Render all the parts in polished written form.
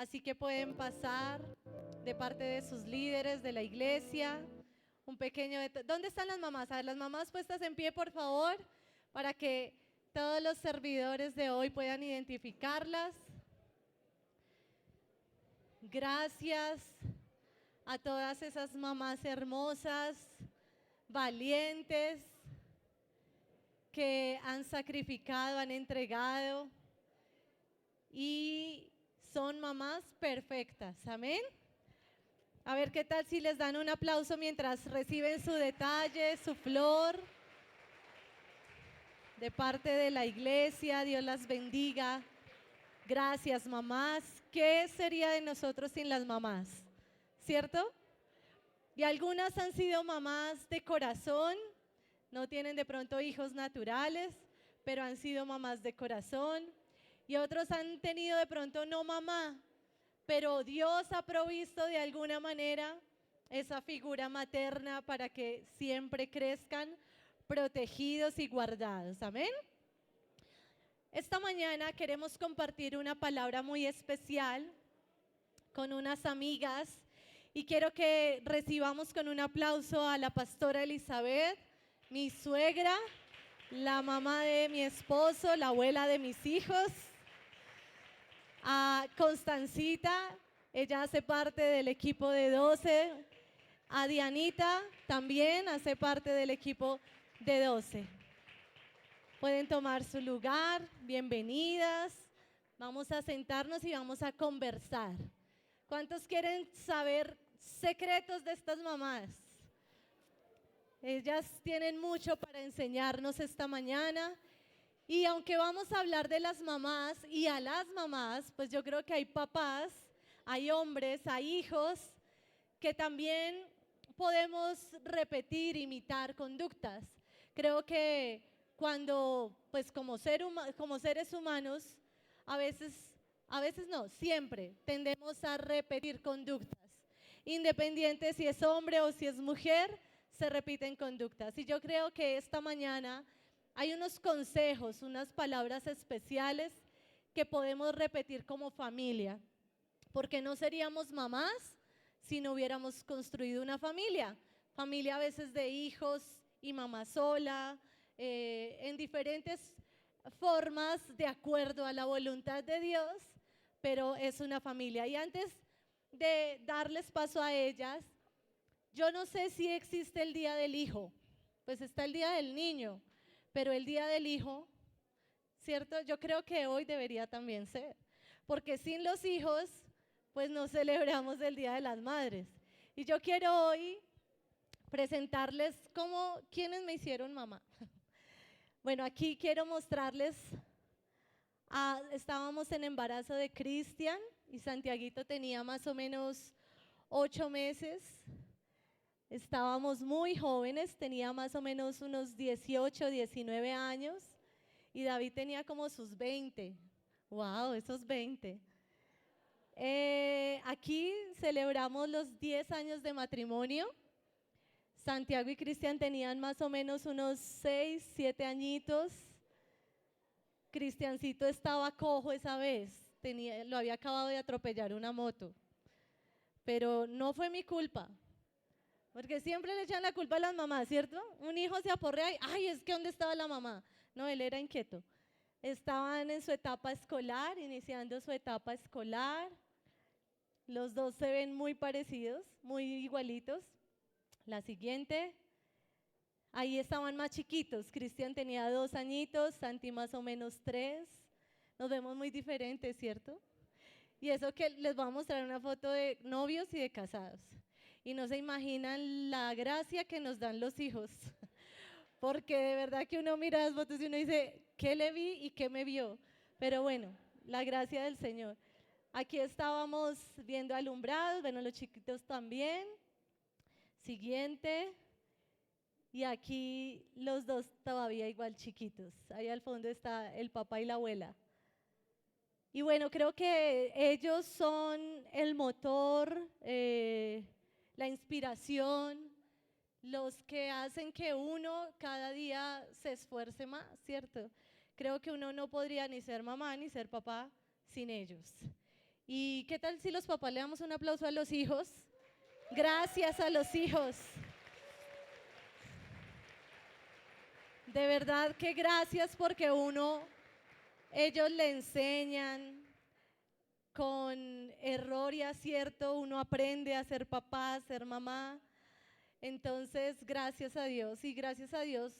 así que pueden pasar de parte de sus líderes de la iglesia. Un pequeño ¿Dónde están las mamás? A ver, las mamás puestas en pie, por favor, para que todos los servidores de hoy puedan identificarlas. Gracias a todas esas mamás hermosas, valientes, que han sacrificado, han entregado y son mamás perfectas. Amén. A ver qué tal si les dan un aplauso mientras reciben su detalle, su flor de parte de la iglesia. Dios las bendiga. Gracias, mamás. ¿Qué sería de nosotros sin las mamás? ¿Cierto? Y algunas han sido mamás de corazón, no tienen de pronto hijos naturales, pero han sido mamás de corazón. Y otros han tenido de pronto no mamá, pero Dios ha provisto de alguna manera esa figura materna para que siempre crezcan protegidos y guardados. Amén. Esta mañana queremos compartir una palabra muy especial con unas amigas y quiero que recibamos con un aplauso a la pastora Elizabeth, mi suegra, la mamá de mi esposo, la abuela de mis hijos, a Constancita, ella hace parte del equipo de 12, a Dianita también hace parte del equipo de 12. Pueden tomar su lugar, bienvenidas, vamos a sentarnos y vamos a conversar. ¿Cuántos quieren saber secretos de estas mamás? Ellas tienen mucho para enseñarnos esta mañana. Y aunque vamos a hablar de las mamás y a las mamás, pues yo creo que hay papás, hay hombres, hay hijos que también podemos repetir, imitar conductas. Creo que cuando, pues como seres humanos, a veces no, siempre tendemos a repetir conductas. Independiente si es hombre o si es mujer, se repiten conductas. Y yo creo que esta mañana hay unos consejos, unas palabras especiales que podemos repetir como familia, porque no seríamos mamás si no hubiéramos construido una familia. Familia a veces de hijos y mamá sola, en diferentes formas de acuerdo a la voluntad de Dios, pero es una familia. Y antes de darles paso a ellas, yo no sé si existe el Día del Hijo, pues está el Día del Niño, pero el Día del Hijo, ¿cierto? Yo creo que hoy debería también ser, porque sin los hijos, pues no celebramos el Día de las Madres. Y yo quiero hoy presentarles quiénes me hicieron mamá. Bueno, aquí quiero mostrarles, estábamos en embarazo de Cristian y Santiaguito tenía más o menos 8 meses. Estábamos muy jóvenes, tenía más o menos unos 18, 19 años y David tenía como sus 20. ¡Wow! Esos 20. Aquí celebramos los 10 años de matrimonio. Santiago y Cristian tenían más o menos unos 6, 7 añitos. Cristiancito estaba cojo esa vez, lo había acabado de atropellar una moto, pero no fue mi culpa. Porque siempre le echan la culpa a las mamás, ¿cierto? Un hijo se aporrea y, ay, es que ¿dónde estaba la mamá? No, él era inquieto. Estaban en su etapa escolar, iniciando su etapa escolar. Los dos se ven muy parecidos, muy igualitos. La siguiente, ahí estaban más chiquitos. Cristian tenía 2 añitos, Santi más o menos 3. Nos vemos muy diferentes, ¿cierto? Y eso que les voy a mostrar una foto de novios y de casados. Y no se imaginan la gracia que nos dan los hijos. Porque de verdad que uno mira las fotos y uno dice, ¿qué le vi y qué me vio? Pero bueno, la gracia del Señor. Aquí estábamos viendo alumbrados, bueno, los chiquitos también. Siguiente. Y aquí los dos todavía igual chiquitos. Ahí al fondo está el papá y la abuela. Y bueno, creo que ellos son el motor, la inspiración, los que hacen que uno cada día se esfuerce más, ¿cierto? Creo que uno no podría ni ser mamá ni ser papá sin ellos. ¿Y qué tal si los papás le damos un aplauso a los hijos? Gracias a los hijos. De verdad que gracias porque ellos le enseñan con error y acierto, uno aprende a ser papá, a ser mamá. Entonces, gracias a Dios y gracias a Dios.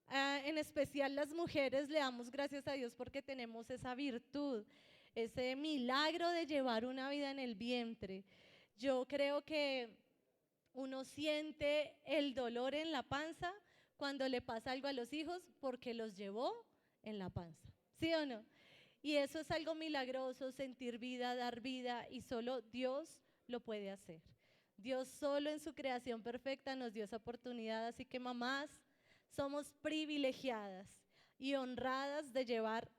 En especial las mujeres le damos gracias a Dios porque tenemos esa virtud, ese milagro de llevar una vida en el vientre. Yo creo que uno siente el dolor en la panza cuando le pasa algo a los hijos porque los llevó en la panza, ¿sí o no? Y eso es algo milagroso, sentir vida, dar vida, y solo Dios lo puede hacer. Dios solo en su creación perfecta nos dio esa oportunidad, así que mamás, somos privilegiadas y honradas de llevar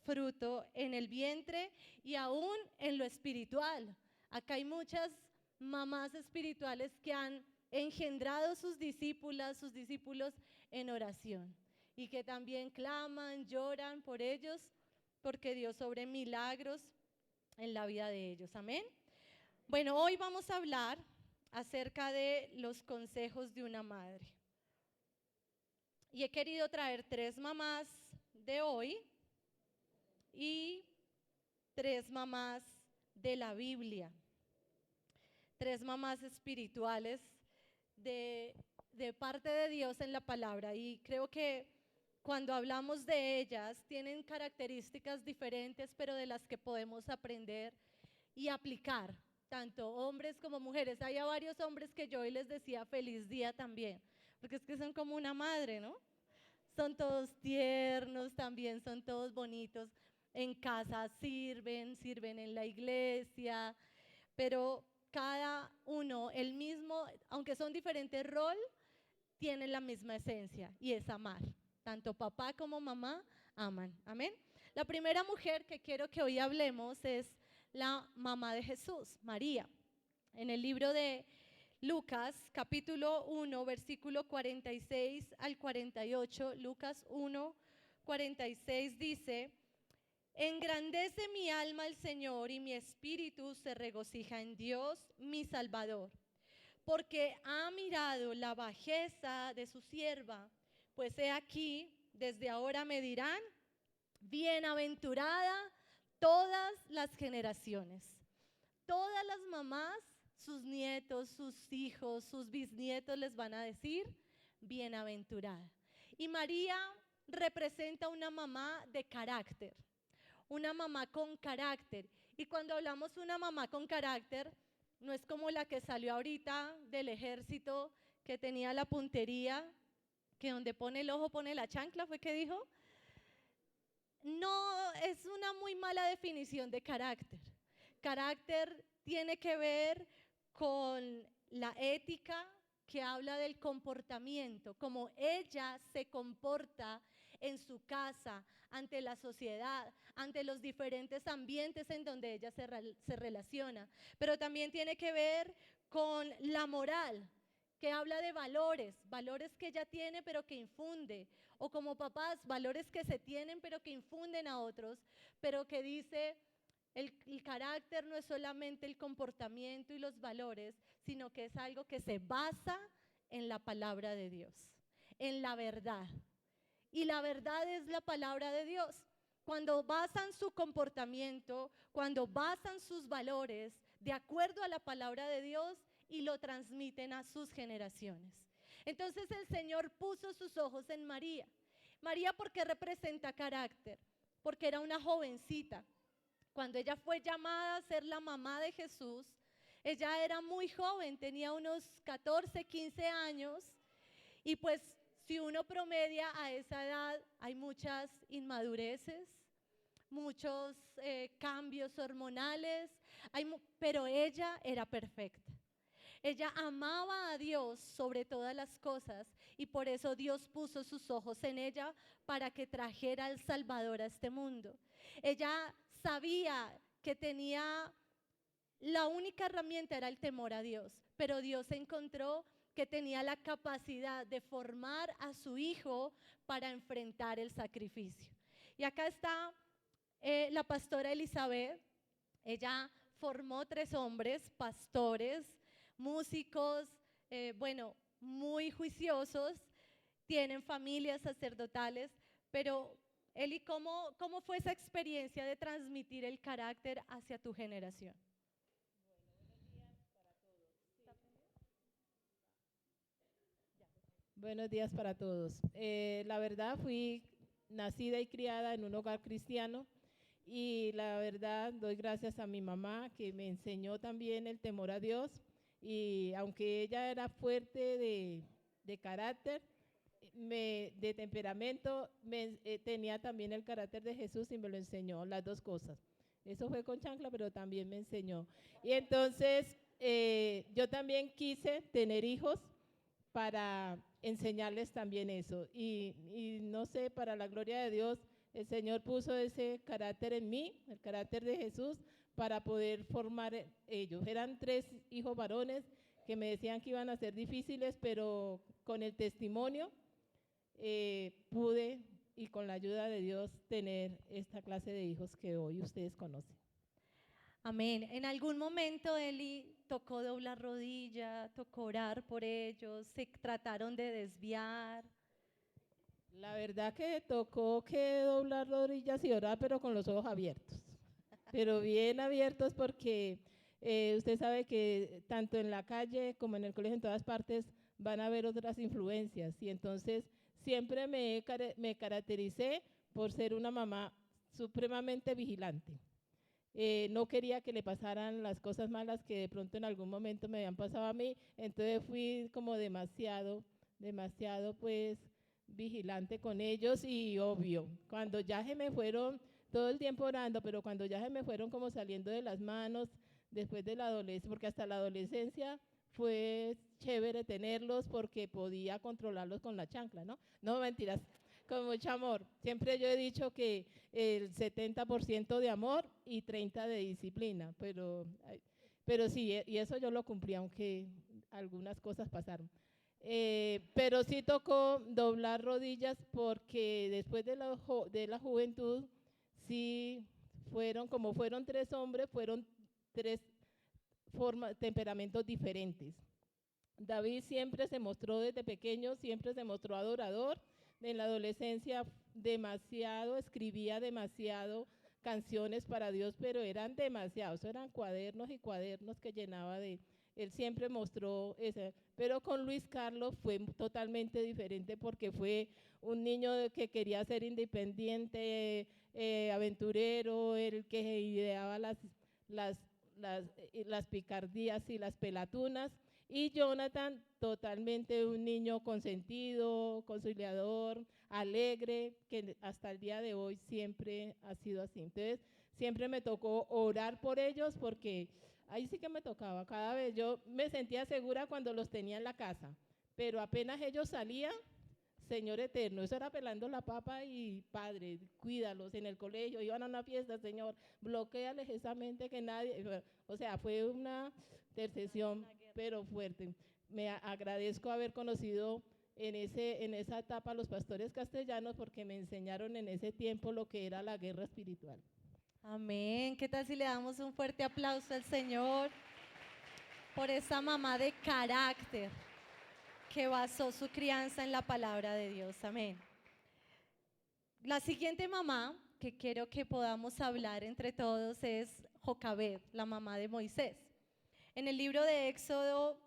fruto en el vientre y aún en lo espiritual. Acá hay muchas mamás espirituales que han engendrado sus discípulas, sus discípulos en oración y que también claman, lloran por ellos porque Dios obre milagros en la vida de ellos. Amén. Bueno, hoy vamos a hablar acerca de los consejos de una madre. Y he querido traer 3 mamás de hoy y 3 mamás de la Biblia. 3 mamás espirituales de parte de Dios en la palabra. Y creo que cuando hablamos de ellas, tienen características diferentes, pero de las que podemos aprender y aplicar, tanto hombres como mujeres. Hay a varios hombres que yo hoy les decía feliz día también, porque es que son como una madre, ¿no? Son todos tiernos, también son todos bonitos. En casa sirven en la iglesia, pero cada uno, el mismo, aunque son diferentes rol, tienen la misma esencia y es amar. Tanto papá como mamá aman. Amén. La primera mujer que quiero que hoy hablemos es la mamá de Jesús, María. En el libro de Lucas, capítulo 1, versículo 46 al 48, Lucas 1, 46 dice: engrandece mi alma al Señor y mi espíritu se regocija en Dios, mi Salvador, porque ha mirado la bajeza de su sierva, pues he aquí, desde ahora me dirán, bienaventurada todas las generaciones. Todas las mamás, sus nietos, sus hijos, sus bisnietos les van a decir bienaventurada. Y María representa una mamá de carácter, una mamá con carácter. Y cuando hablamos de una mamá con carácter, no es como la que salió ahorita del ejército, que tenía la puntería, que donde pone el ojo pone la chancla, ¿fue que dijo? No, es una muy mala definición de carácter. Carácter tiene que ver con la ética, que habla del comportamiento, como ella se comporta en su casa, ante la sociedad, ante los diferentes ambientes en donde ella se relaciona. Pero también tiene que ver con la moral, que habla de valores, valores que ella tiene pero que infunde, o como papás, valores que se tienen pero que infunden a otros, pero que dice el carácter no es solamente el comportamiento y los valores, sino que es algo que se basa en la palabra de Dios, en la verdad. Y la verdad es la palabra de Dios. Cuando basan su comportamiento, cuando basan sus valores de acuerdo a la palabra de Dios y lo transmiten a sus generaciones. Entonces el Señor puso sus ojos en María. María, ¿porque representa carácter? Porque era una jovencita. Cuando ella fue llamada a ser la mamá de Jesús, ella era muy joven, tenía unos 14, 15 años, y pues si uno promedia a esa edad, hay muchas inmadureces, muchos cambios hormonales, pero ella era perfecta. Ella amaba a Dios sobre todas las cosas y por eso Dios puso sus ojos en ella para que trajera al Salvador a este mundo. Ella sabía que tenía, la única herramienta era el temor a Dios, pero Dios encontró que tenía la capacidad de formar a su hijo para enfrentar el sacrificio. Y acá está la pastora Elizabeth. Ella formó 3 hombres, pastores, músicos, bueno, muy juiciosos, tienen familias sacerdotales, pero Eli, ¿cómo fue esa experiencia de transmitir el carácter hacia tu generación? Buenos días para todos. La verdad fui nacida y criada en un hogar cristiano y la verdad doy gracias a mi mamá que me enseñó también el temor a Dios y aunque ella era fuerte de carácter, de temperamento, tenía también el carácter de Jesús y me lo enseñó, las dos cosas. Eso fue con chancla, pero también me enseñó. Y entonces yo también quise tener hijos para enseñarles también eso. Y no sé, para la gloria de Dios, el Señor puso ese carácter en mí, el carácter de Jesús, para poder formar ellos. Eran 3 hijos varones que me decían que iban a ser difíciles, pero con el testimonio pude y con la ayuda de Dios tener esta clase de hijos que hoy ustedes conocen. Amén. ¿En algún momento Eli tocó doblar rodilla, tocó orar por ellos, se trataron de desviar? La verdad que tocó que doblar rodillas y orar, pero con los ojos abiertos, pero bien abiertos porque usted sabe que tanto en la calle como en el colegio, en todas partes, van a haber otras influencias y entonces siempre me caractericé por ser una mamá supremamente vigilante. No quería que le pasaran las cosas malas que de pronto en algún momento me habían pasado a mí, entonces fui como demasiado pues vigilante con ellos y obvio, cuando ya se me fueron, todo el tiempo orando, pero cuando ya se me fueron como saliendo de las manos, después de la adolescencia, porque hasta la adolescencia fue chévere tenerlos porque podía controlarlos con la chancla, ¿no? No, mentiras, con mucho amor. Siempre yo he dicho que el 70% de amor y 30% de disciplina, pero sí, y eso yo lo cumplí, aunque algunas cosas pasaron. Pero sí tocó doblar rodillas porque después de la juventud, sí como fueron 3 hombres, fueron 3 temperamentos diferentes. David siempre se mostró desde pequeño, siempre se mostró adorador. En la adolescencia demasiado, escribía demasiado canciones para Dios, pero eran demasiados, eran cuadernos y cuadernos que llenaba de. Él siempre mostró ese, pero con Luis Carlos fue totalmente diferente porque fue un niño que quería ser independiente, aventurero, el que ideaba las picardías y las pelatunas. Y Jonathan, totalmente un niño consentido, conciliador, alegre, que hasta el día de hoy siempre ha sido así. Entonces, siempre me tocó orar por ellos porque ahí sí que me tocaba. Cada vez yo me sentía segura cuando los tenía en la casa, pero apenas ellos salían, Señor eterno, eso era pelando la papa y Padre, cuídalos en el colegio, iban a una fiesta, Señor, bloqueales esa mente que nadie, o sea, fue una intercesión, pero fuerte. Me agradezco haber conocido en esa etapa a los pastores castellanos porque me enseñaron en ese tiempo lo que era la guerra espiritual. Amén. ¿Qué tal si le damos un fuerte aplauso al Señor por esa mamá de carácter que basó su crianza en la palabra de Dios? Amén. La siguiente mamá que quiero que podamos hablar entre todos es Jocabed, la mamá de Moisés. En el libro de Éxodo,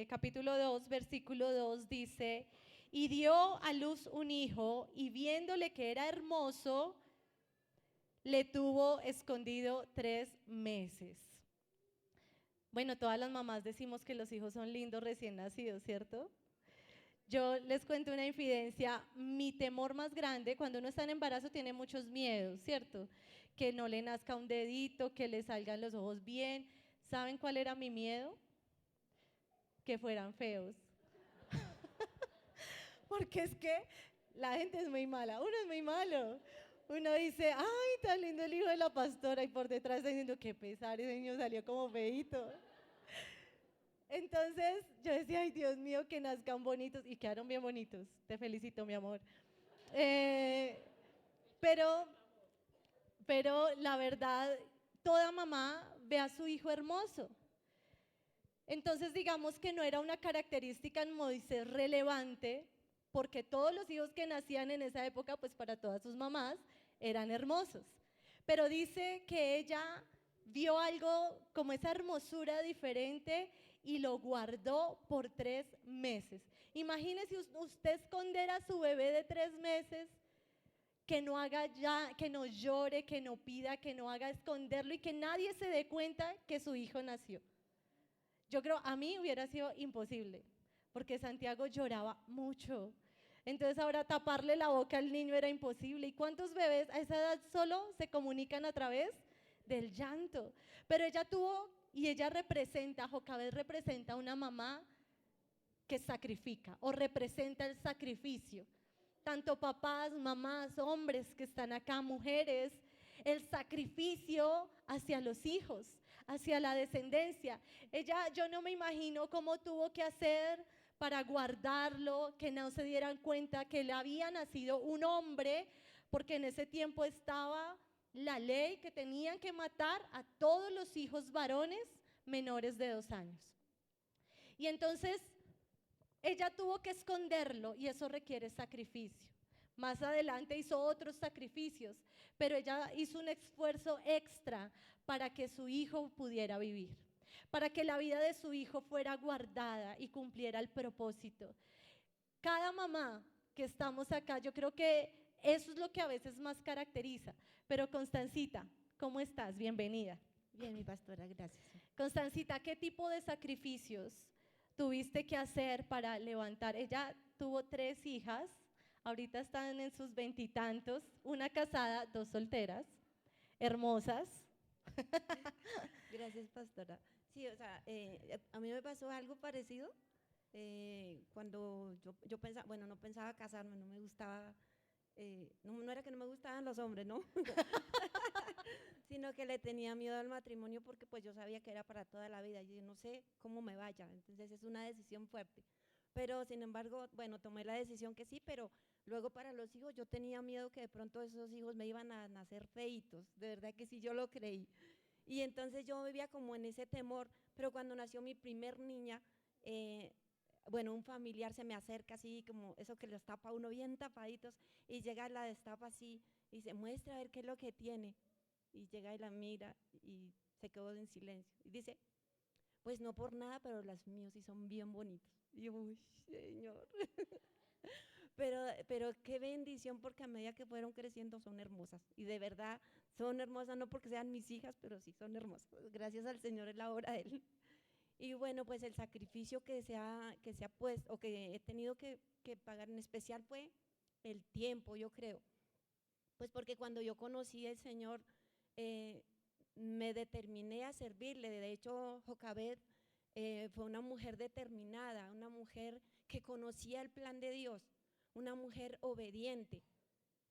capítulo 2, versículo 2 dice, y dio a luz un hijo y viéndole que era hermoso, le tuvo escondido 3 meses. Bueno, todas las mamás decimos que los hijos son lindos recién nacidos, ¿cierto? Yo les cuento una infidencia, mi temor más grande cuando uno está en embarazo tiene muchos miedos, ¿cierto? Que no le nazca un dedito, que le salgan los ojos bien. ¿Saben cuál era mi miedo? Que fueran feos. Porque es que la gente es muy mala, uno es muy malo. Uno dice, ay, tan lindo el hijo de la pastora, y por detrás está diciendo, qué pesar, ese niño salió como feíto. Entonces yo decía, ay, Dios mío, que nazcan bonitos, y quedaron bien bonitos. Te felicito, mi amor. Pero la verdad, toda mamá ve a su hijo hermoso. Entonces digamos que no era una característica en Moisés relevante, porque todos los hijos que nacían en esa época, pues para todas sus mamás, eran hermosos. Pero dice que ella vio algo como esa hermosura diferente y lo guardó por 3 meses. Imagínese usted esconder a su bebé de 3 meses, que no haga ya, que no llore, que no pida, que no haga esconderlo y que nadie se dé cuenta que su hijo nació. Yo creo, a mí hubiera sido imposible, porque Santiago lloraba mucho. Entonces ahora taparle la boca al niño era imposible. ¿Y cuántos bebés a esa edad solo se comunican a través del llanto? Pero ella tuvo, y ella representa, Jocabed representa a una mamá que sacrifica o representa el sacrificio. Tanto papás, mamás, hombres que están acá, mujeres, el sacrificio hacia los hijos, hacia la descendencia. Ella, yo no me imagino cómo tuvo que hacer para guardarlo, que no se dieran cuenta que le había nacido un hombre, porque en ese tiempo estaba la ley que tenían que matar a todos los hijos varones menores de 2 años. Y entonces ella tuvo que esconderlo y eso requiere sacrificio. Más adelante hizo otros sacrificios, pero ella hizo un esfuerzo extra para que su hijo pudiera vivir, para que la vida de su hijo fuera guardada y cumpliera el propósito. Cada mamá que estamos acá, yo creo que eso es lo que a veces más caracteriza. Pero Constancita, ¿cómo estás? Bienvenida. Bien, mi pastora, gracias. Constancita, ¿qué tipo de sacrificios tuviste que hacer para levantar? Ella tuvo 3 hijas, ahorita están en sus 20 y tantos, una casada, 2 solteras, hermosas. Gracias, pastora. Sí, o sea, a mí me pasó algo parecido cuando yo pensaba, bueno, no pensaba casarme, no me gustaba, no era que no me gustaban los hombres, ¿no? Sino que le tenía miedo al matrimonio porque pues yo sabía que era para toda la vida, yo no sé cómo me vaya, entonces es una decisión fuerte. Pero sin embargo, bueno, tomé la decisión que sí, pero luego para los hijos yo tenía miedo que de pronto esos hijos me iban a nacer feitos, de verdad que sí, yo lo creí. Y entonces yo vivía como en ese temor, pero cuando nació mi primer niña, bueno, un familiar se me acerca así, como eso que los tapa uno bien tapaditos, y llega, la destapa así, y se muestra a ver qué es lo que tiene, y llega y la mira, y se quedó en silencio, y dice, pues no por nada, pero los míos sí son bien bonitos. Y yo, uy, Señor. Pero qué bendición, porque a medida que fueron creciendo son hermosas, y de verdad son hermosas, no porque sean mis hijas, pero sí son hermosas, gracias al Señor en la obra de Él. Y bueno, pues el sacrificio que se ha puesto, o que he tenido que pagar en especial, fue el tiempo, yo creo, pues porque cuando yo conocí al Señor, me determiné a servirle. De hecho, Jocabed fue una mujer determinada, una mujer que conocía el plan de Dios, una mujer obediente.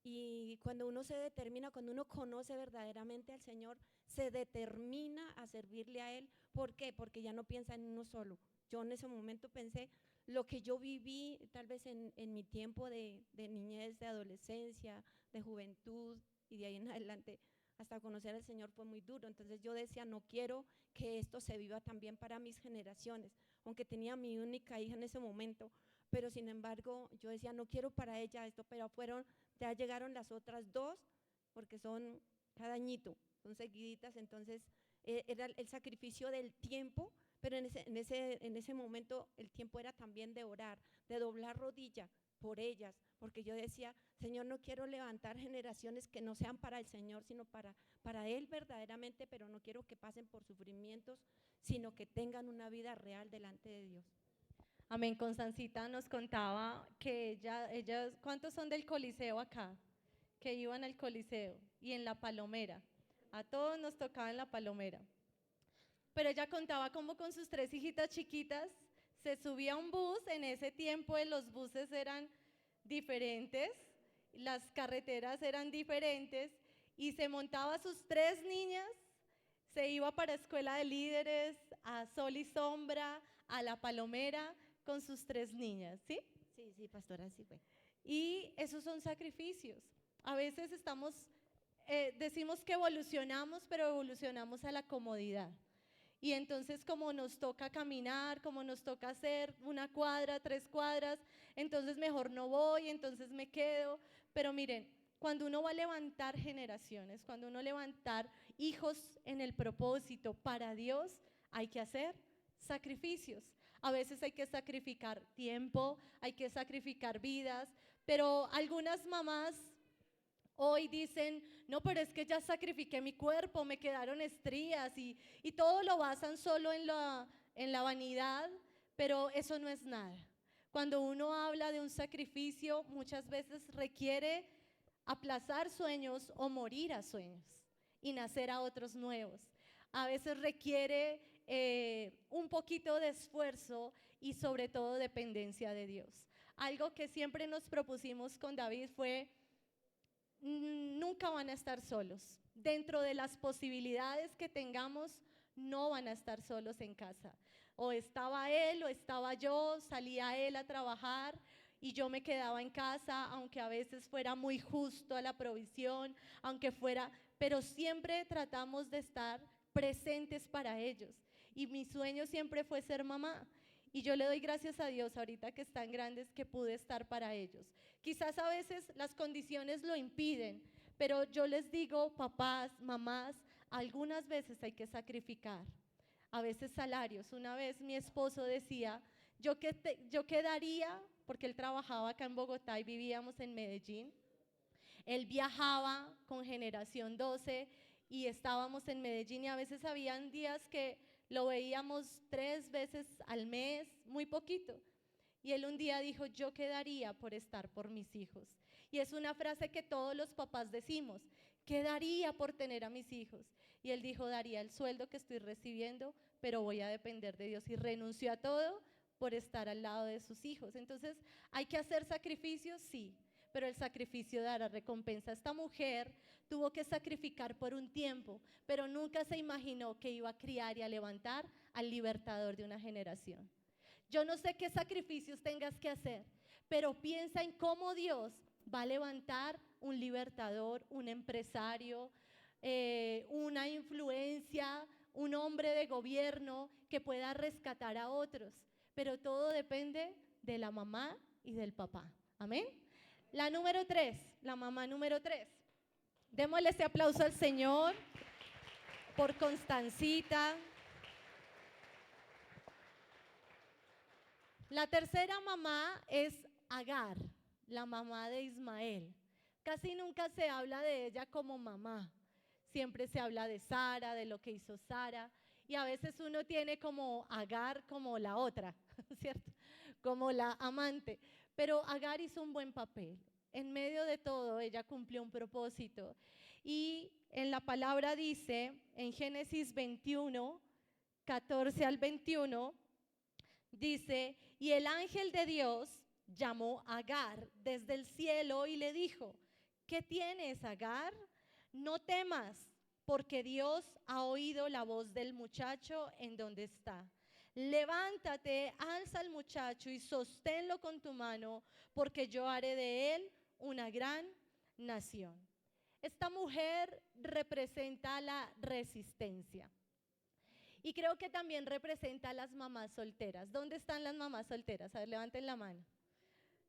Y cuando uno se determina, cuando uno conoce verdaderamente al Señor, se determina a servirle a Él. ¿Por qué? Porque ya no piensa en uno solo. Yo en ese momento pensé, lo que yo viví tal vez en mi tiempo de niñez, de adolescencia, de juventud y de ahí en adelante, hasta conocer al Señor, fue muy duro. Entonces yo decía, no quiero que esto se viva también para mis generaciones, aunque tenía mi única hija en ese momento, pero sin embargo yo decía, no quiero para ella esto, pero ya llegaron las otras 2, porque son cada añito, son seguiditas. Entonces era el sacrificio del tiempo, pero en ese momento el tiempo era también de orar, de doblar rodilla por ellas, porque yo decía, Señor, no quiero levantar generaciones que no sean para el Señor, sino para Él verdaderamente, pero no quiero que pasen por sufrimientos, sino que tengan una vida real delante de Dios. Amén. Constancita nos contaba que ellas, ¿cuántos son del Coliseo acá? Que iban al Coliseo y en la Palomera. A todos nos tocaba en la Palomera. Pero ella contaba cómo con sus 3 hijitas chiquitas se subía a un bus. En ese tiempo los buses eran diferentes, las carreteras eran diferentes, y se montaba a sus 3 niñas, se iba para Escuela de Líderes, a Sol y Sombra, a la Palomera, con sus 3 niñas, ¿sí? Sí, pastora, sí fue. Y esos son sacrificios. A veces estamos decimos que evolucionamos, pero evolucionamos a la comodidad. Y entonces como nos toca caminar, como nos toca hacer 1 cuadra, 3 cuadras, entonces mejor no voy, entonces me quedo. Pero miren, cuando uno va a levantar generaciones, cuando uno levantar hijos en el propósito para Dios, hay que hacer sacrificios. A veces hay que sacrificar tiempo, hay que sacrificar vidas, pero algunas mamás hoy dicen, no, pero es que ya sacrifiqué mi cuerpo, me quedaron estrías y todo lo basan solo en la vanidad, pero eso no es nada. Cuando uno habla de un sacrificio, muchas veces requiere aplazar sueños o morir a sueños y nacer a otros nuevos. A veces requiere un poquito de esfuerzo y sobre todo dependencia de Dios. Algo que siempre nos propusimos con David fue, nunca van a estar solos. Dentro de las posibilidades que tengamos, no van a estar solos en casa. O estaba él o estaba yo, salía él a trabajar y yo me quedaba en casa, aunque a veces fuera muy justo a la provisión, aunque fuera, pero siempre tratamos de estar presentes para ellos. Y mi sueño siempre fue ser mamá. Y yo le doy gracias a Dios ahorita que están grandes que pude estar para ellos. Quizás a veces las condiciones lo impiden, pero yo les digo, papás, mamás, algunas veces hay que sacrificar, a veces salarios. Una vez mi esposo decía, yo quedaría, porque él trabajaba acá en Bogotá y vivíamos en Medellín, él viajaba con Generación 12 y estábamos en Medellín y a veces habían días que lo veíamos 3 veces al mes, muy poquito. Y él un día dijo, yo quedaría por estar por mis hijos. Y es una frase que todos los papás decimos, quedaría por tener a mis hijos. Y él dijo, daría el sueldo que estoy recibiendo, pero voy a depender de Dios. Y renunció a todo por estar al lado de sus hijos. Entonces, ¿hay que hacer sacrificios? Sí, pero el sacrificio dará recompensa. Esta mujer tuvo que sacrificar por un tiempo, pero nunca se imaginó que iba a criar y a levantar al libertador de una generación. Yo no sé qué sacrificios tengas que hacer, pero piensa en cómo Dios va a levantar un libertador, un empresario, una influencia, un hombre de gobierno que pueda rescatar a otros. Pero todo depende de la mamá y del papá. Amén. La número 3, la mamá número 3. Démosle ese aplauso al Señor por Constancita. La tercera mamá es Agar, la mamá de Ismael. Casi nunca se habla de ella como mamá. Siempre se habla de Sara, de lo que hizo Sara. Y a veces uno tiene como Agar como la otra, ¿cierto? Como la amante. Pero Agar hizo un buen papel. En medio de todo, ella cumplió un propósito. Y en la palabra dice, en Génesis 21, 14 al 21, dice, y el ángel de Dios llamó a Agar desde el cielo y le dijo, ¿qué tienes, Agar? No temas, porque Dios ha oído la voz del muchacho en donde está. Levántate, alza al muchacho y sosténlo con tu mano, porque yo haré de él una gran nación. Esta mujer representa la resistencia. Y creo que también representa a las mamás solteras. ¿Dónde están las mamás solteras? A ver, levanten la mano.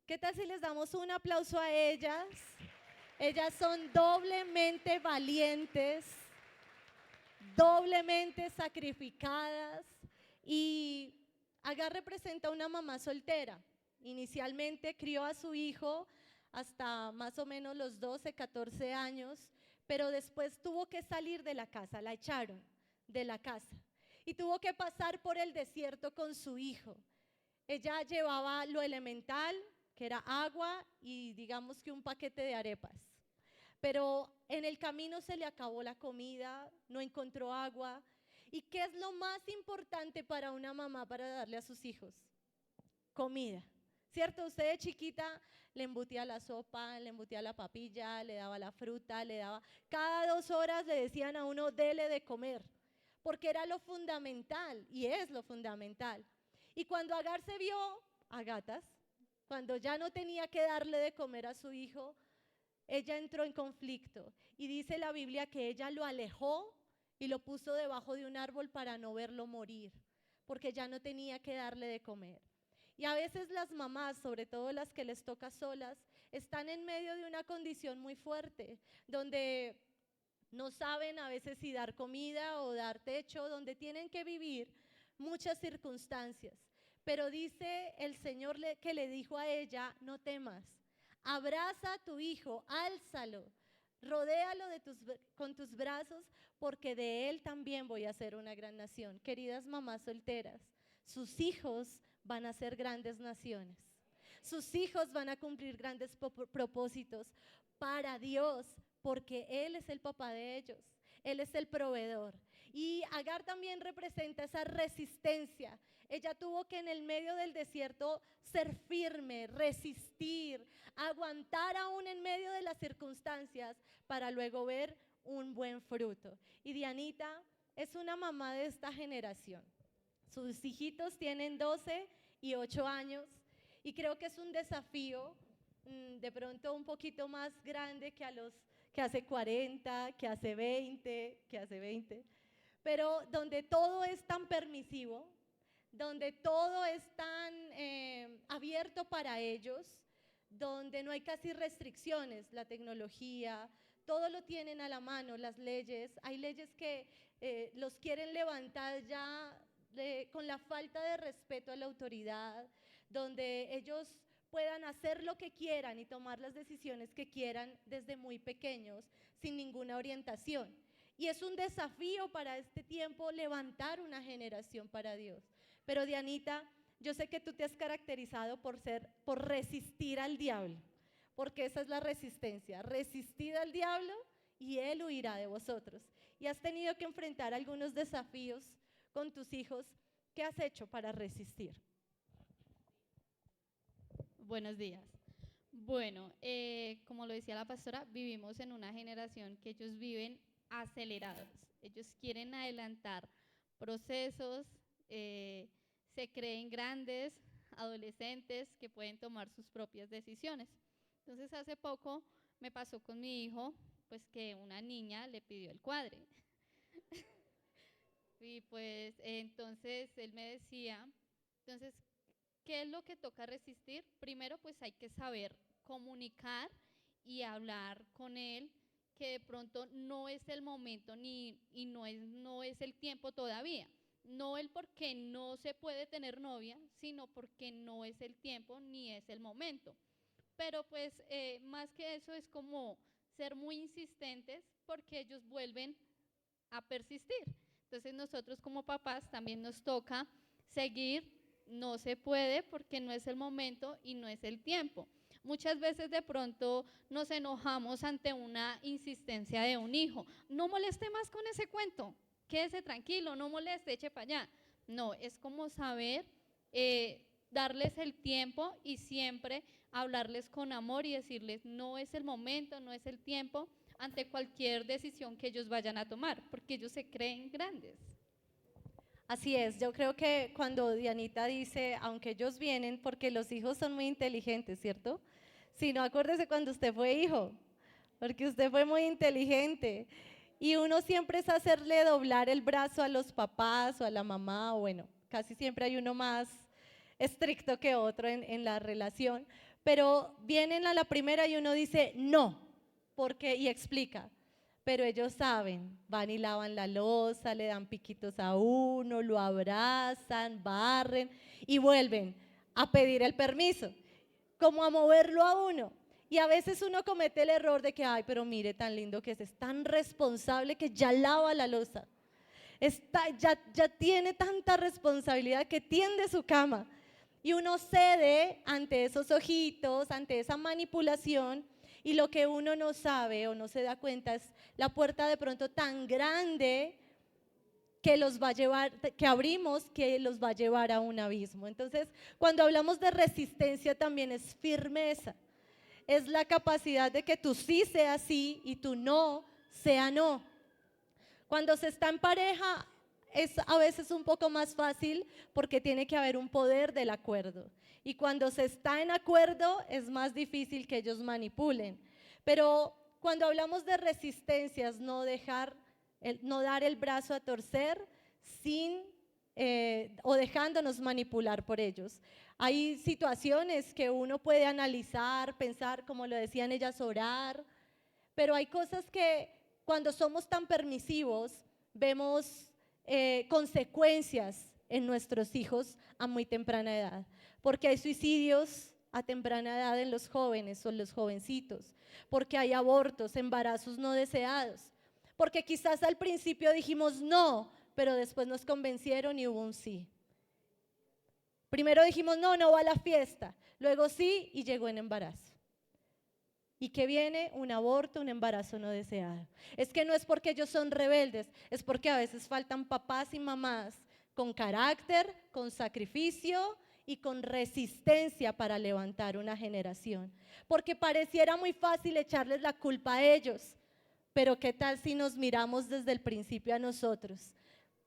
¿Qué tal si les damos un aplauso a ellas? Ellas son doblemente valientes, doblemente sacrificadas. Y Agar representa a una mamá soltera. Inicialmente crió a su hijo hasta más o menos los 12, 14 años, pero después tuvo que salir de la casa, la echaron de la casa. Y tuvo que pasar por el desierto con su hijo. Ella llevaba lo elemental, que era agua y digamos que un paquete de arepas. Pero en el camino se le acabó la comida, no encontró agua. ¿Y qué es lo más importante para una mamá para darle a sus hijos? Comida. ¿Cierto? Usted de chiquita le embutía la sopa, le embutía la papilla, le daba la fruta, le daba… Cada 2 horas le decían a uno, dele de comer. Porque era lo fundamental y es lo fundamental. Y cuando Agar se vio a gatas, cuando ya no tenía que darle de comer a su hijo, ella entró en conflicto y dice la Biblia que ella lo alejó y lo puso debajo de un árbol para no verlo morir, porque ya no tenía que darle de comer. Y a veces las mamás, sobre todo las que les toca solas, están en medio de una condición muy fuerte, donde no saben a veces si dar comida o dar techo, donde tienen que vivir muchas circunstancias. Pero dice el Señor que le dijo a ella: no temas, abraza a tu hijo, álzalo, rodéalo con tus brazos, porque de él también voy a hacer una gran nación. Queridas mamás solteras, sus hijos van a ser grandes naciones. Sus hijos van a cumplir grandes propósitos para Dios, porque Él es el papá de ellos, Él es el proveedor. Y Agar también representa esa resistencia. Ella tuvo que en el medio del desierto ser firme, resistir, aguantar aún en medio de las circunstancias para luego ver un buen fruto. Y Dianita es una mamá de esta generación. Sus hijitos tienen 12 y 8 años y creo que es un desafío de pronto un poquito más grande que a los que hace 40, que hace 20, pero donde todo es tan permisivo, donde todo es tan abierto para ellos, donde no hay casi restricciones, la tecnología, todo lo tienen a la mano, las leyes. Hay leyes que los quieren levantar ya con la falta de respeto a la autoridad, donde ellos puedan hacer lo que quieran y tomar las decisiones que quieran desde muy pequeños, sin ninguna orientación. Y es un desafío para este tiempo levantar una generación para Dios. Pero Dianita, yo sé que tú te has caracterizado por resistir al diablo, porque esa es la resistencia, resistir al diablo y él huirá de vosotros. Y has tenido que enfrentar algunos desafíos con tus hijos. ¿Qué has hecho para resistir? Buenos días. Bueno, como lo decía la pastora, vivimos en una generación que ellos viven acelerados. Ellos quieren adelantar procesos, se creen grandes, adolescentes que pueden tomar sus propias decisiones. Entonces, hace poco me pasó con mi hijo, pues que una niña le pidió el cuadre. Y pues entonces él me decía, entonces, ¿qué es lo que toca resistir? Primero, pues hay que saber comunicar y hablar con él, que de pronto no es el momento y no es el tiempo todavía. No el porque no se puede tener novia, sino porque no es el tiempo ni es el momento. Pero pues más que eso es como ser muy insistentes, porque ellos vuelven a persistir. Entonces nosotros como papás también nos toca seguir. No se puede porque no es el momento y no es el tiempo. Muchas veces de pronto nos enojamos ante una insistencia de un hijo. No moleste más con ese cuento, quédese tranquilo, no moleste, eche para allá. No, es como saber darles el tiempo y siempre hablarles con amor y decirles no es el momento, no es el tiempo ante cualquier decisión que ellos vayan a tomar, porque ellos se creen grandes. Así es, yo creo que cuando Dianita dice, aunque ellos vienen, porque los hijos son muy inteligentes, ¿cierto? Si no, acuérdese cuando usted fue hijo, porque usted fue muy inteligente. Y uno siempre es hacerle doblar el brazo a los papás o a la mamá, o bueno, casi siempre hay uno más estricto que otro en la relación, pero vienen a la primera y uno dice, no, porque, y explica. Pero ellos saben, van y lavan la loza, le dan piquitos a uno, lo abrazan, barren y vuelven a pedir el permiso, como a moverlo a uno. Y a veces uno comete el error de que, ay, pero mire tan lindo que es tan responsable que ya lava la loza, ya tiene tanta responsabilidad que tiende su cama. Y uno cede ante esos ojitos, ante esa manipulación. Y lo que uno no sabe o no se da cuenta es la puerta de pronto tan grande que los va a llevar, que abrimos, que los va a llevar a un abismo. Entonces, cuando hablamos de resistencia también es firmeza, es la capacidad de que tu sí sea sí y tu no sea no. Cuando se está en pareja es a veces un poco más fácil porque tiene que haber un poder del acuerdo. Y cuando se está en acuerdo es más difícil que ellos manipulen. Pero cuando hablamos de resistencias, no dar el brazo a torcer o dejándonos manipular por ellos. Hay situaciones que uno puede analizar, pensar, como lo decían ellas, orar, pero hay cosas que cuando somos tan permisivos vemos consecuencias en nuestros hijos a muy temprana edad, porque hay suicidios a temprana edad en los jóvenes o en los jovencitos, porque hay abortos, embarazos no deseados, porque quizás al principio dijimos no, pero después nos convencieron y hubo un sí. Primero dijimos no, no va a la fiesta, luego sí y llegó en embarazo. ¿Y qué viene? Un aborto, un embarazo no deseado. Es que no es porque ellos son rebeldes, es porque a veces faltan papás y mamás con carácter, con sacrificio y con resistencia para levantar una generación. Porque pareciera muy fácil echarles la culpa a ellos, pero ¿qué tal si nos miramos desde el principio a nosotros?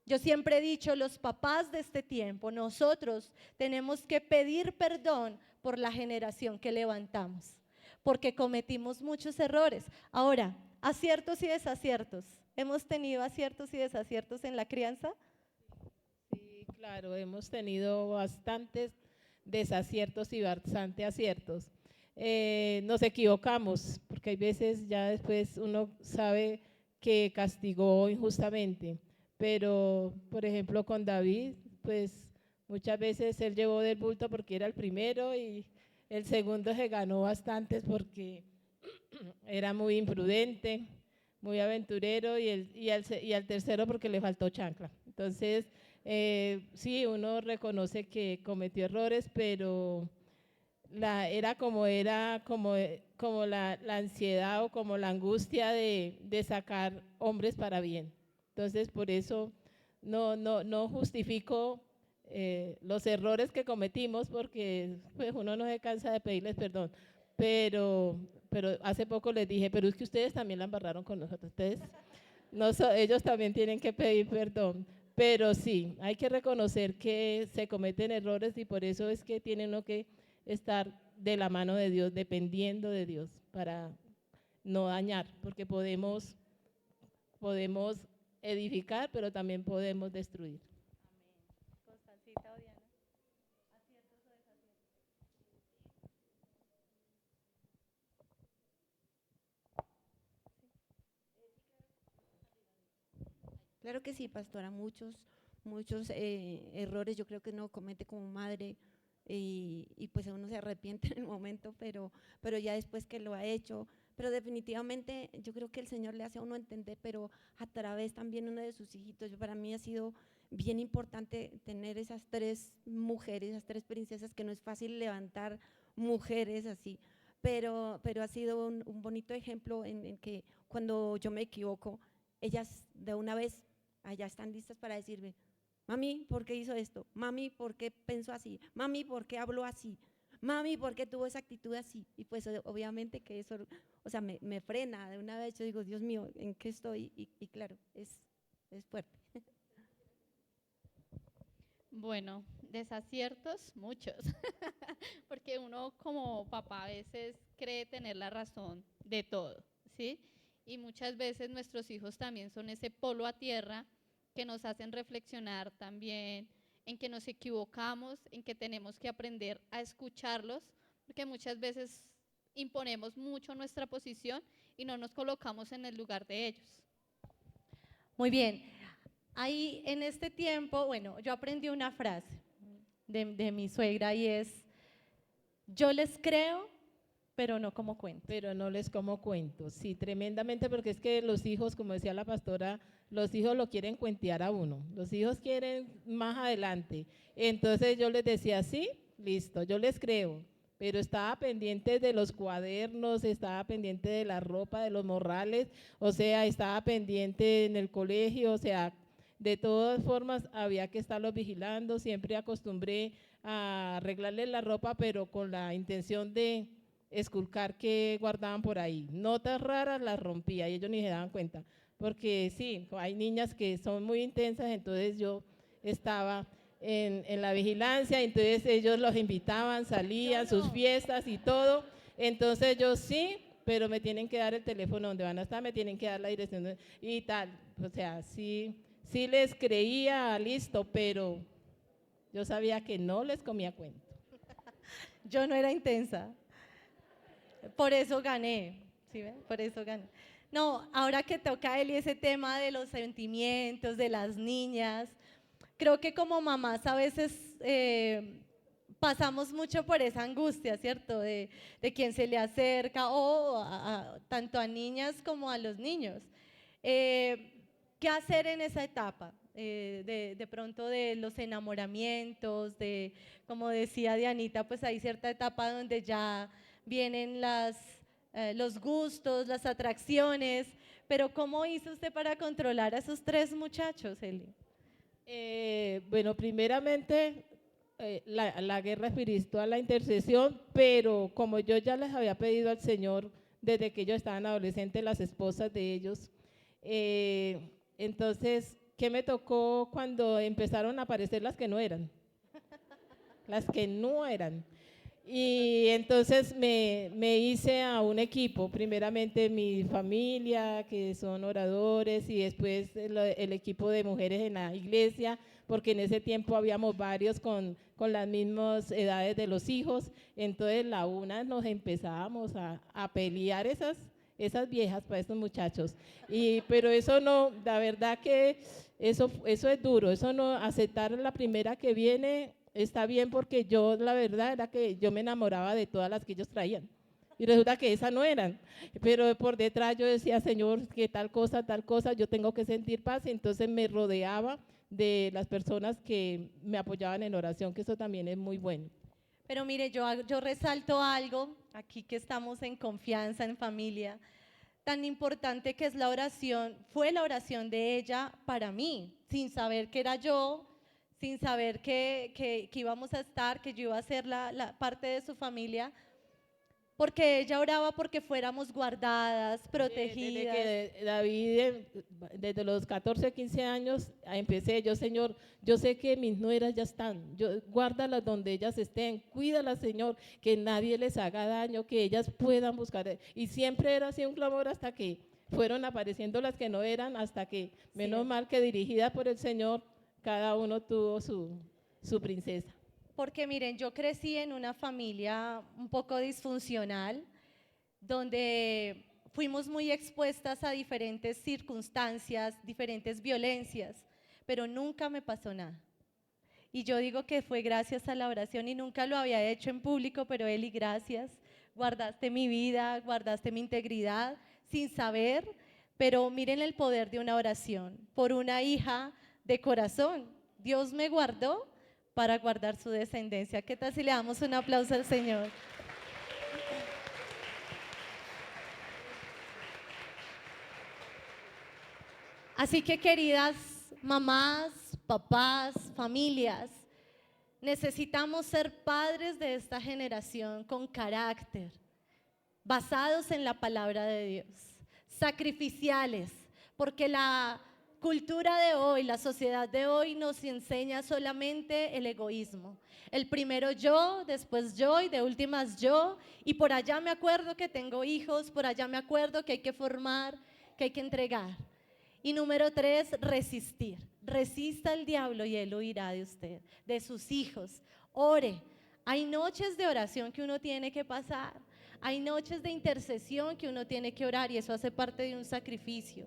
Yo siempre he dicho, los papás de este tiempo, nosotros tenemos que pedir perdón por la generación que levantamos, porque cometimos muchos errores. Ahora, aciertos y desaciertos. ¿Hemos tenido aciertos y desaciertos en la crianza? Sí, claro, hemos tenido bastantes desaciertos y bastante aciertos. Nos equivocamos, porque hay veces ya después uno sabe que castigó injustamente, pero por ejemplo con David, pues muchas veces él llevó del bulto porque era el primero y el segundo se ganó bastantes porque era muy imprudente, muy aventurero y al tercero porque le faltó chancla. Entonces, sí, uno reconoce que cometió errores, pero era como la ansiedad o como la angustia de sacar hombres para bien. Entonces, por eso no justifico los errores que cometimos, porque pues, uno no se cansa de pedirles perdón, pero hace poco les dije, pero es que ustedes también la embarraron con nosotros, ellos también tienen que pedir perdón, pero sí, hay que reconocer que se cometen errores y por eso es que tiene uno que estar de la mano de Dios, dependiendo de Dios, para no dañar, porque podemos edificar, pero también podemos destruir. Amén. Constancita o Diana, ¿aciertos o desaciertos? Claro que sí, pastora, muchos errores yo creo que uno comete como madre y pues uno se arrepiente en el momento, pero ya después que lo ha hecho, pero definitivamente yo creo que el Señor le hace a uno entender, pero a través también uno de sus hijitos. Para mí ha sido bien importante tener esas 3 mujeres, esas 3 princesas, que no es fácil levantar mujeres así, pero ha sido un bonito ejemplo en que cuando yo me equivoco, ellas de una vez allá están listas para decirme, mami, ¿por qué hizo esto? Mami, ¿por qué pensó así? Mami, ¿por qué habló así? Mami, ¿por qué tuvo esa actitud así? Y pues obviamente que eso, o sea, me frena de una vez. Yo digo, Dios mío, ¿en qué estoy? Y claro, es fuerte. Bueno, desaciertos, muchos, porque uno como papá a veces cree tener la razón de todo, ¿sí? Y muchas veces nuestros hijos también son ese polo a tierra que nos hacen reflexionar también en que nos equivocamos, en que tenemos que aprender a escucharlos, porque muchas veces imponemos mucho nuestra posición y no nos colocamos en el lugar de ellos. Muy bien. Ahí en este tiempo, bueno, yo aprendí una frase de mi suegra y es, yo les creo, pero no como cuento. Pero no les como cuento, sí, tremendamente, porque es que los hijos, como decía la pastora, los hijos lo quieren cuentear a uno, los hijos quieren más adelante. Entonces yo les decía, sí, listo, yo les creo, pero estaba pendiente de los cuadernos, estaba pendiente de la ropa, de los morrales, o sea, estaba pendiente en el colegio, o sea, de todas formas había que estarlos vigilando. Siempre acostumbré a arreglarles la ropa, pero con la intención de esculcar que guardaban por ahí. Notas raras las rompía y ellos ni se daban cuenta, porque sí, hay niñas que son muy intensas, entonces yo estaba en la vigilancia, entonces ellos los invitaban, salían, sus fiestas y todo, entonces yo sí, pero me tienen que dar el teléfono donde van a estar, me tienen que dar la dirección y tal. O sea, sí les creía, listo, pero yo sabía que no les comía cuento. Yo no era intensa. Por eso gané, ¿sí ven? Por eso gané. No, ahora que toca Eli ese tema de los sentimientos de las niñas, creo que como mamás a veces pasamos mucho por esa angustia, ¿cierto? De quién se le acerca, o tanto a niñas como a los niños. ¿Qué hacer en esa etapa? De pronto de los enamoramientos, como decía Dianita, pues hay cierta etapa donde ya vienen los gustos, las atracciones, pero ¿cómo hizo usted para controlar a esos 3 muchachos, Eli? Bueno, primeramente la guerra espiritual, la intercesión, pero como yo ya les había pedido al Señor desde que ellos estaban adolescentes, las esposas de ellos, entonces, ¿qué me tocó cuando empezaron a aparecer las que no eran? Las que no eran. Y entonces me hice a un equipo, primeramente mi familia, que son oradores, y después el equipo de mujeres en la iglesia, porque en ese tiempo habíamos varios con las mismas edades de los hijos. Entonces la una nos empezábamos a pelear esas viejas para estos muchachos. Pero eso no, la verdad que eso es duro, eso no, aceptar la primera que viene está bien, porque yo la verdad era que yo me enamoraba de todas las que ellos traían. Y resulta que esas no eran, pero por detrás yo decía, Señor, que tal cosa, yo tengo que sentir paz, y entonces me rodeaba de las personas que me apoyaban en oración, que eso también es muy bueno. Pero mire, yo resalto algo, aquí que estamos en confianza, en familia, tan importante que es la oración, fue la oración de ella para mí, sin saber que era yo, sin saber que íbamos a estar, que yo iba a ser la parte de su familia, porque ella oraba porque fuéramos guardadas, protegidas. Desde que David, desde los 14, 15 años, empecé yo, Señor, yo sé que mis nueras ya están, guárdalas donde ellas estén, cuídalas, Señor, que nadie les haga daño, que ellas puedan buscar. Y siempre era así un clamor hasta que fueron apareciendo las que no eran, hasta que, menos mal que dirigida por el Señor, cada uno tuvo su princesa. Porque miren, yo crecí en una familia un poco disfuncional, donde fuimos muy expuestas a diferentes circunstancias, diferentes violencias, pero nunca me pasó nada. Y yo digo que fue gracias a la oración, y nunca lo había hecho en público, pero Eli, gracias, guardaste mi vida, guardaste mi integridad, sin saber, pero miren el poder de una oración, por una hija de corazón. Dios me guardó para guardar su descendencia. ¿Qué tal si le damos un aplauso al Señor? Así que, queridas mamás, papás, familias, necesitamos ser padres de esta generación con carácter, basados en la palabra de Dios, sacrificiales, porque la cultura de hoy, la sociedad de hoy nos enseña solamente el egoísmo. El primero yo, después yo y de últimas yo, y por allá me acuerdo que tengo hijos, por allá me acuerdo que hay que formar, que hay que entregar. Y número 3, resistir. Resista al diablo y él huirá de usted, de sus hijos. Ore. Hay noches de oración que uno tiene que pasar. Hay noches de intercesión que uno tiene que orar, y eso hace parte de un sacrificio.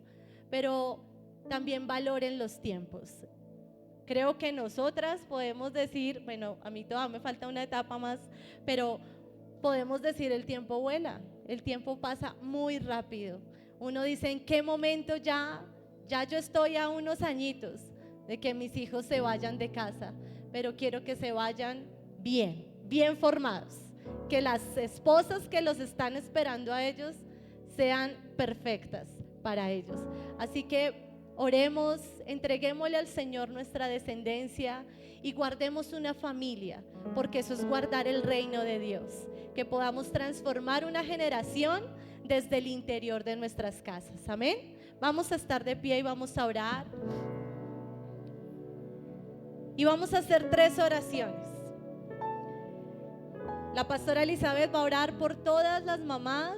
Pero también valoren los tiempos. Creo que nosotras podemos decir, bueno, a mí todavía me falta una etapa más, pero podemos decir el tiempo vuela, el tiempo pasa muy rápido. Uno dice, ¿en qué momento ya yo estoy a unos añitos de que mis hijos se vayan de casa? Pero quiero que se vayan bien formados, que las esposas que los están esperando a ellos sean perfectas para ellos. Así que oremos, entreguémosle al Señor nuestra descendencia y guardemos una familia, porque eso es guardar el reino de Dios, que podamos transformar una generación desde el interior de nuestras casas. Amén. Vamos a estar de pie y vamos a orar. Y vamos a hacer 3 oraciones. La pastora Elizabeth va a orar por todas las mamás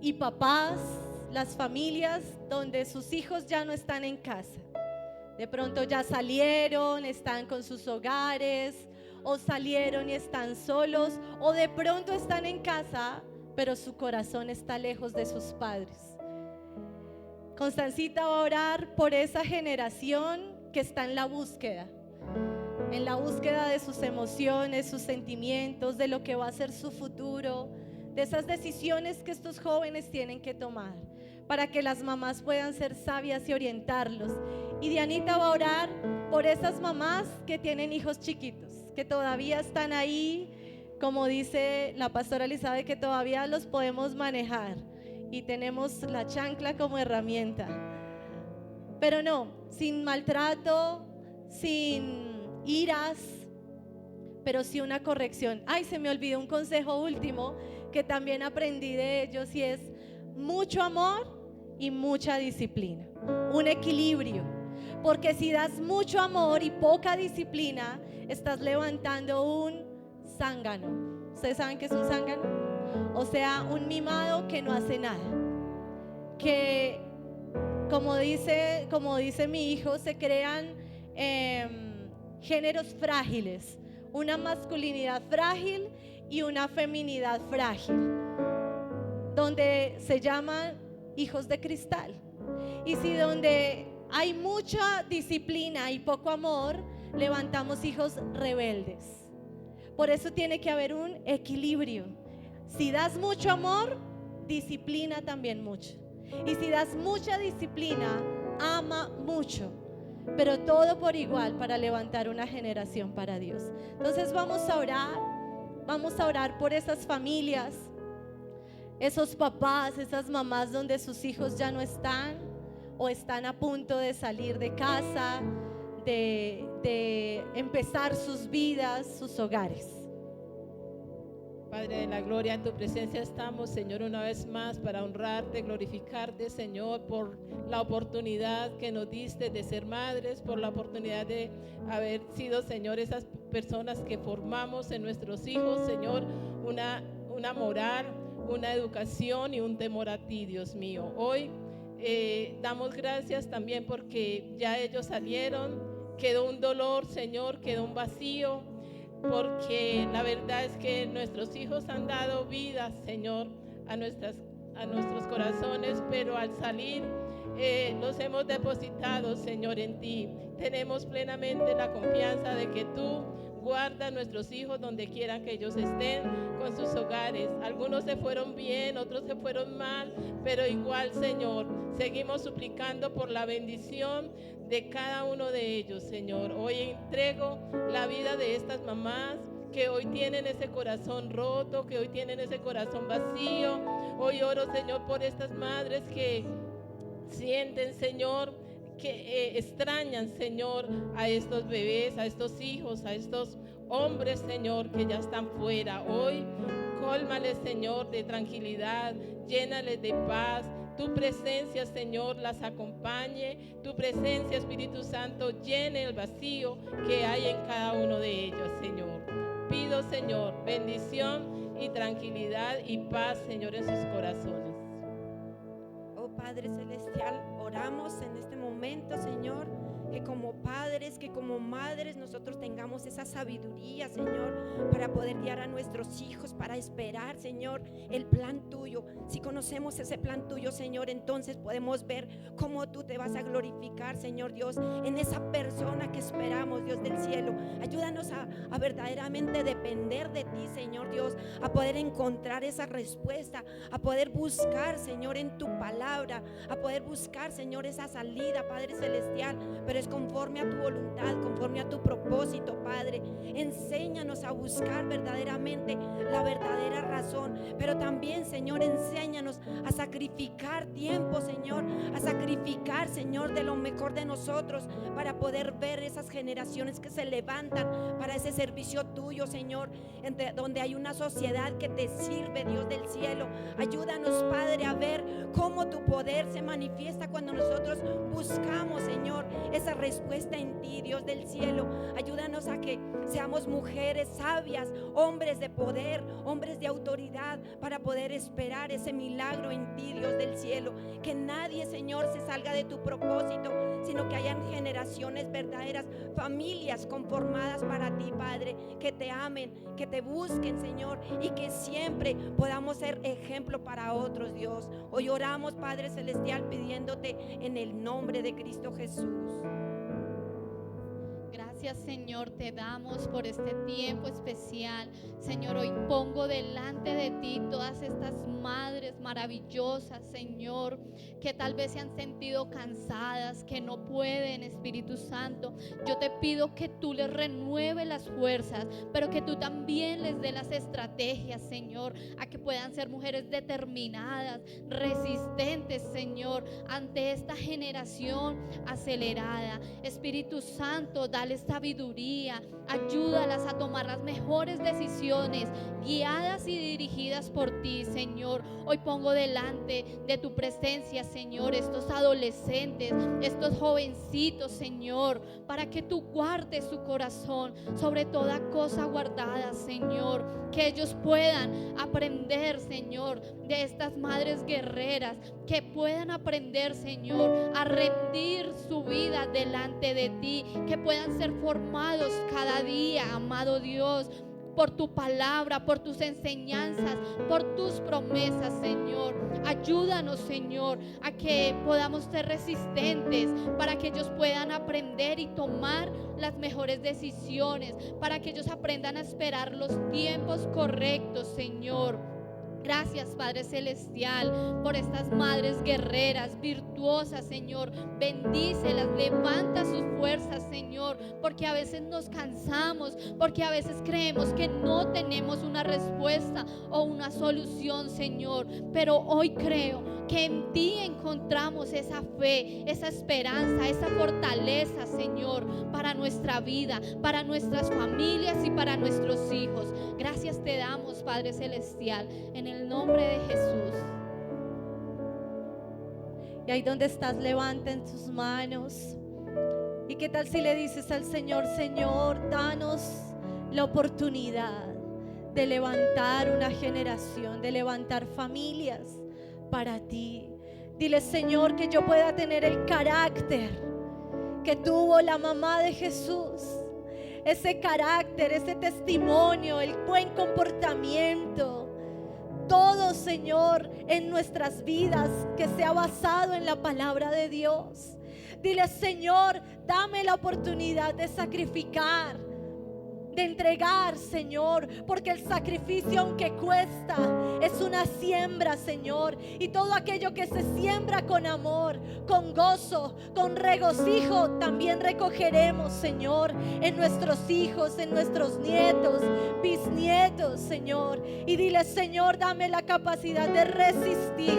y papás, las familias donde sus hijos ya no están en casa. De pronto ya salieron, están con sus hogares, o salieron y están solos, o de pronto están en casa, pero su corazón está lejos de sus padres. Constancita va a orar por esa generación que está en la búsqueda de sus emociones, sus sentimientos, de lo que va a ser su futuro, de esas decisiones que estos jóvenes tienen que tomar, para que las mamás puedan ser sabias y orientarlos. Y Dianita va a orar por esas mamás que tienen hijos chiquitos, que todavía están ahí, como dice la pastora Elizabeth, que todavía los podemos manejar y tenemos la chancla como herramienta. Pero no, sin maltrato, sin iras, pero sí una corrección. Ay, se me olvidó un consejo último que también aprendí de ellos, y es mucho amor y mucha disciplina, un equilibrio, porque si das mucho amor y poca disciplina, estás levantando un zángano. ¿Ustedes saben qué es un zángano? O sea, un mimado que no hace nada, que como dice mi hijo, se crean géneros frágiles, una masculinidad frágil y una feminidad frágil, donde se llaman hijos de cristal. Y si donde hay mucha disciplina y poco amor, levantamos hijos rebeldes. Por eso tiene que haber un equilibrio. Si das mucho amor, disciplina también mucho. Y si das mucha disciplina, ama mucho. Pero todo por igual para levantar una generación para Dios. Entonces vamos a orar por esas familias, esos papás, esas mamás donde sus hijos ya no están o están a punto de salir de casa, de empezar sus vidas, sus hogares. Padre de la gloria, en tu presencia estamos, Señor, una vez más para honrarte, glorificarte, Señor, por la oportunidad que nos diste de ser madres, por la oportunidad de haber sido, Señor, esas personas que formamos en nuestros hijos, Señor, una moral, una educación y un temor a ti, Dios mío. Hoy damos gracias también porque ya ellos salieron, quedó un dolor, Señor, quedó un vacío, porque la verdad es que nuestros hijos han dado vida, Señor, a nuestros corazones, pero al salir los hemos depositado, Señor, en ti. Tenemos plenamente la confianza de que tú guardas a nuestros hijos donde quieran que ellos estén, con sus hogares. Algunos se fueron bien, otros se fueron mal, pero igual, Señor, seguimos suplicando por la bendición de cada uno de ellos, Señor. Hoy entrego la vida de estas mamás que hoy tienen ese corazón roto, que hoy tienen ese corazón vacío. Hoy oro, Señor, por estas madres que sienten, Señor, que extrañan, Señor, a estos bebés, a estos hijos, a estos hombres, Señor, que ya están fuera. Hoy cólmales, Señor, de tranquilidad, llénales de paz. Tu presencia, Señor, las acompañe. Tu presencia, Espíritu Santo, llene el vacío que hay en cada uno de ellos, Señor. Pido, Señor, bendición y tranquilidad y paz, Señor, en sus corazones. Oh Padre Celestial, oramos en este momento, Señor, que como padres, que como madres nosotros tengamos esa sabiduría, Señor, para poder guiar a nuestros hijos, para esperar, Señor, el plan tuyo. Si conocemos ese plan tuyo, Señor, entonces podemos ver cómo tú te vas a glorificar, Señor Dios, en esa persona que esperamos, Dios del cielo. Ayúdanos a verdaderamente depender de ti, Señor Dios, a poder encontrar esa respuesta, a poder buscar, Señor, en tu palabra, a poder buscar, Señor, esa salida, Padre Celestial, pero es conforme a tu voluntad, conforme a tu propósito, Padre. Enséñanos a buscar verdaderamente la verdadera razón, pero también, Señor, enséñanos a sacrificar tiempo, Señor, a sacrificar, Señor, de lo mejor de nosotros para poder ver esas generaciones generaciones que se levantan para ese servicio tuyo, Señor, donde hay una sociedad que te sirve, Dios del cielo. Ayúdanos, Padre, a ver cómo tu poder se manifiesta cuando nosotros buscamos, Señor, esa respuesta en ti, Dios del cielo. Ayúdanos a que seamos mujeres sabias, hombres de poder, hombres de autoridad, para poder esperar ese milagro en ti, Dios del cielo. Que nadie, Señor, se salga de tu propósito, sino que hayan generaciones verdaderas, familias conformadas para ti, Padre, que te amen, que te busquen, Señor, y que siempre podamos ser ejemplo para otros, Dios. Hoy oramos, Padre Celestial, pidiéndote en el nombre de Cristo Jesús. Gracias, Señor, te damos por este tiempo especial. Señor, hoy pongo delante de ti todas estas madres maravillosas, Señor, que tal vez se han sentido cansadas, que no pueden, Espíritu Santo. Yo te pido que tú les renueves las fuerzas, pero que tú también les dé las estrategias, Señor, a que puedan ser mujeres determinadas, resistentes, Señor, ante esta generación acelerada. Espíritu Santo, dale sabiduría, ayúdalas a tomar las mejores decisiones, guiadas y dirigidas por ti, Señor. Hoy pongo delante de tu presencia, Señor, estos adolescentes, estos jovencitos, Señor, para que tú guardes su corazón sobre toda cosa guardada, Señor, que ellos puedan aprender, Señor, de estas madres guerreras, que puedan aprender, Señor, a rendir su vida delante de ti, que puedan ser formados cada día, amado Dios, por tu palabra, por tus enseñanzas, por tus promesas, Señor. Ayúdanos, Señor, a que podamos ser resistentes, para que ellos puedan aprender y tomar las mejores decisiones, para que ellos aprendan a esperar los tiempos correctos, Señor. Gracias, Padre Celestial, por estas madres guerreras, virtuosas, Señor. Bendícelas, levanta sus fuerzas, Señor, porque a veces nos cansamos, porque a veces creemos que no tenemos una respuesta o una solución, Señor. Pero hoy creo que en ti encontramos esa fe, esa esperanza, esa fortaleza, Señor, para nuestra vida, para nuestras familias y para nuestros hijos. Gracias te damos, Padre Celestial, en el nombre de Jesús. Y ahí donde estás, levanten tus manos. ¿Y qué tal si le dices al Señor: Señor, danos la oportunidad de levantar una generación, de levantar familias para ti? Dile: Señor, que yo pueda tener el carácter que tuvo la mamá de Jesús, ese carácter, ese testimonio, el buen comportamiento, todo, Señor, en nuestras vidas, que sea basado en la palabra de Dios. Dile: Señor, dame la oportunidad de sacrificar, de entregar, Señor, porque el sacrificio, aunque cuesta, es una siembra, Señor, y todo aquello que se siembra con amor, con gozo, con regocijo, también recogeremos, Señor, en nuestros hijos, en nuestros nietos, bisnietos, Señor. Y dile: Señor, dame la capacidad de resistir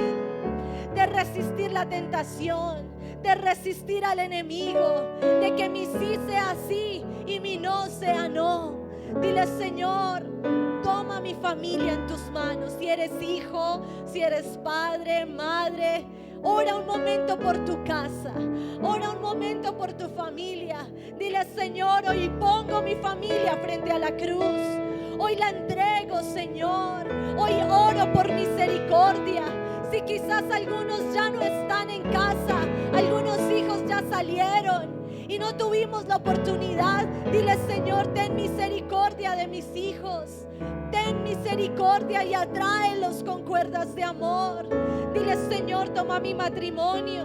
la tentación, de resistir al enemigo, de que mi sí sea sí y mi no sea no. Dile: Señor, toma mi familia en tus manos. Si eres hijo, si eres padre, madre, ora un momento por tu casa, ora un momento por tu familia. Dile: Señor, hoy pongo mi familia frente a la cruz, hoy la entrego, Señor, hoy oro por misericordia. Si quizás algunos ya no están en casa, algunos hijos ya salieron y no tuvimos la oportunidad, dile: Señor, ten misericordia de mis hijos, ten misericordia y atráelos con cuerdas de amor. Dile: Señor, toma mi matrimonio,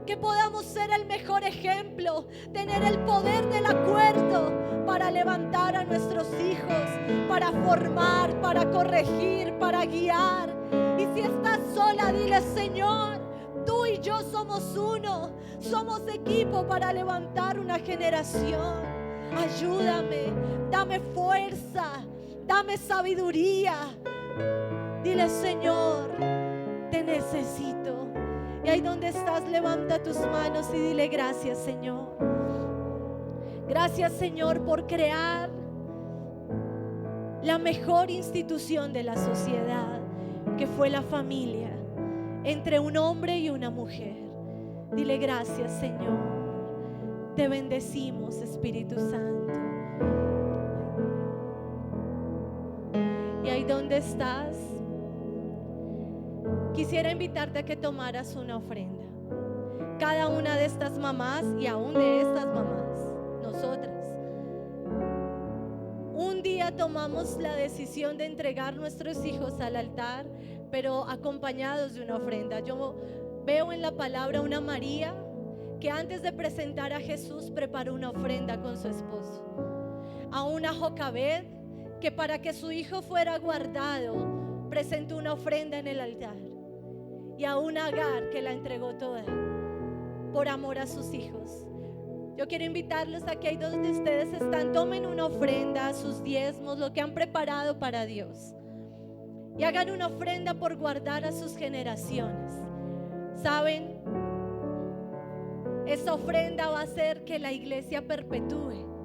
que podamos ser el mejor ejemplo, tener el poder del acuerdo para levantar a nuestros hijos, para formar, para corregir, para guiar. Y si estás sola, dile: Señor, tú y yo somos uno, somos equipo para levantar una generación. Ayúdame, dame fuerza, dame sabiduría. Dile: Señor, te necesito. Y ahí donde estás, levanta tus manos y dile: gracias, Señor. Gracias, Señor, por crear la mejor institución de la sociedad, que fue la familia, entre un hombre y una mujer. Dile gracias, Señor. Te bendecimos, Espíritu Santo. Y ahí donde estás, quisiera invitarte a que tomaras una ofrenda. Cada una de estas mamás y aún de estas mamás, nosotras, un día tomamos la decisión de entregar nuestros hijos al altar, pero acompañados de una ofrenda. Yo veo en la palabra una María que antes de presentar a Jesús preparó una ofrenda con su esposo. A una Jocabed que para que su hijo fuera guardado presentó una ofrenda en el altar. Y a una Agar que la entregó toda por amor a sus hijos. Yo quiero invitarlos a que ahí donde ustedes están, tomen una ofrenda, sus diezmos, lo que han preparado para Dios, y hagan una ofrenda por guardar a sus generaciones. ¿Saben? Esa ofrenda va a hacer que la iglesia perpetúe.